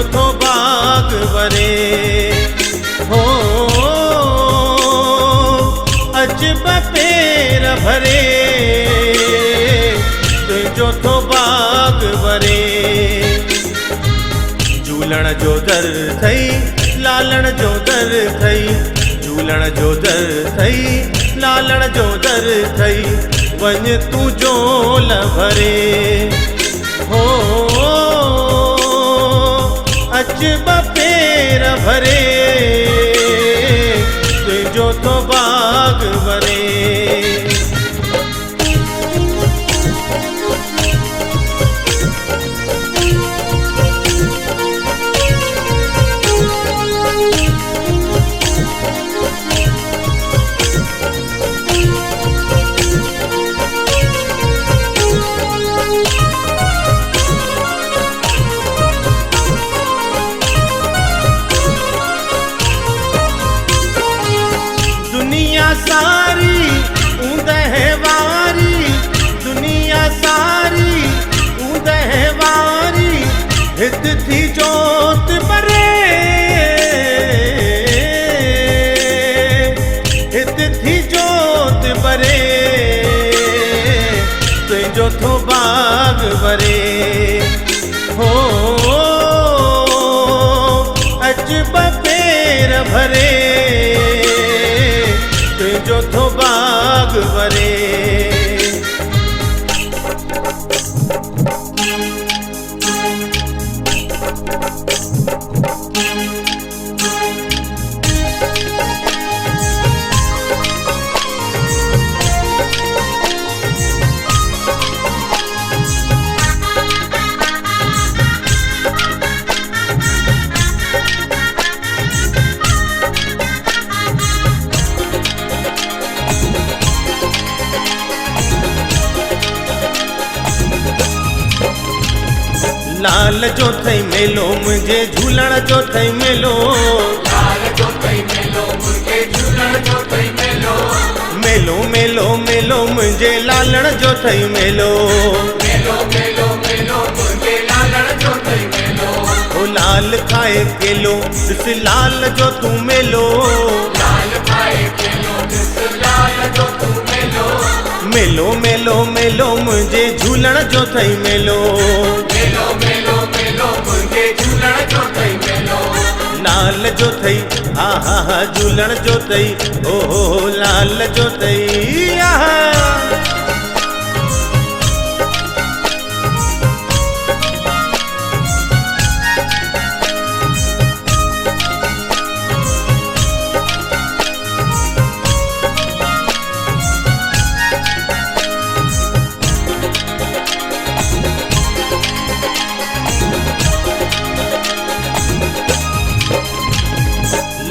तुंहिंजो थो बाग वरे हो अच पेर भरे तुंहिंजो थो बाग वरे झूलण जो दर थई लालण जो दर थई झूलण जो दर थई लालण जो दर थई वञ तूं झोल भरे हो अच पेर भरे तुंहिंजो थो बाग वरे सारी ऊंदह वारी दुनिया सारी ऊंदह वारी हित थी जोत बरे हित थी जोत बरे तुंहिंजो थो बाग वरे हो अच पेर भरे तुंहिंजो थो बाग वरे लाल जो थई मेलो मुझे झूलण जो थई मेलो लाल जो थई मेलो मुझे झूलण जो थई मेलो मेलो मेलो मेलो मुझे लालण जो थई मेलो मेलो मेलो मेलो मुझे लालण जो थई मेलो ओ लाल खाए केलो दिस लाल जो तू मेलो लाल खाए केलो दिस लाल जो तू मेलो मेलो मेलो मेलो मुझे झूलण जो थई मेलो मेलो मेलो मेलो मुझे झूलण जो थई मेलो लाल जो थई आहा हा झूलण जो थई ओ लाल जो थई आहा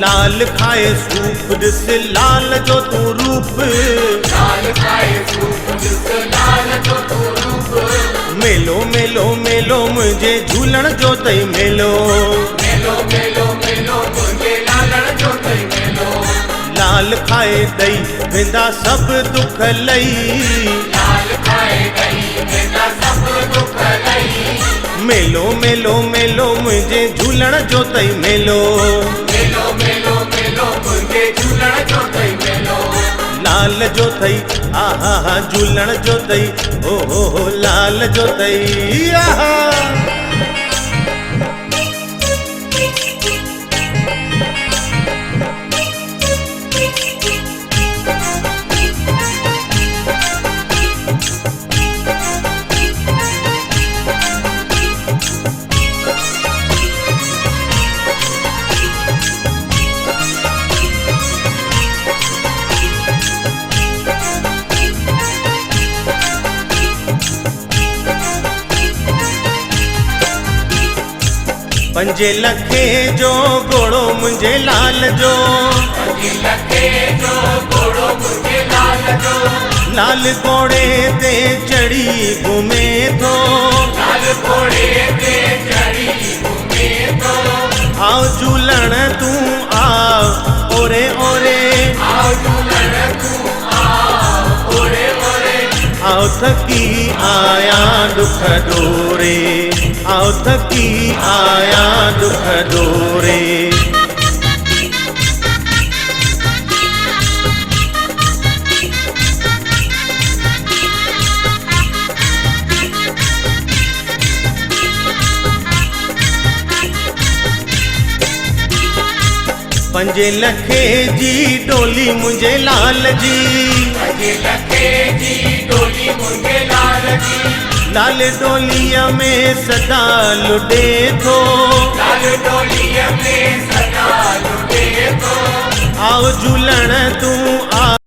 लाल खाए सूप दिस लाल जो तू रूप लाल खाए सूप दिस लाल जो तू रूप मेलो मेलो मेलो मुझे झूलण जो थई मेलो मेलो मेलो मेलो मुझे लालण जो थई मेलो लाल खाए दई वेंदा सब दुख लई लाल खाए दई वेंदा सब दुख लई मेलो मेलो मेलो मुझे झूलण जो थई मेलो मेलो मेलो मेलो मुझे झूलण जो थई मेलो लाल जो थई आहा हा झूलण जो थई ओ लाल जो थई आहा पंजे लखे जो घोड़ो मुझे लाल जो पंजे लखे जो घोड़ो मुझे लाल जो लाल घोड़े ते चढ़ी घूमे थो लाल घोड़े ते चढ़ी घूमे थो आओ झूलण तू आओ ओरे ओरे आओ झूलण तू आओ ओरे ओरे आओ थकी आया दुख दूरे, आओ थकी आया दुख दूरे। पंजे लखे जी डोली मुझे लाल जी, पंजे लखे जी डोली मुझे लाल जी, लाल डोलिया में सदा लुटे थो, लाल डोलिया में सदा लुटे थो। आओ झूलण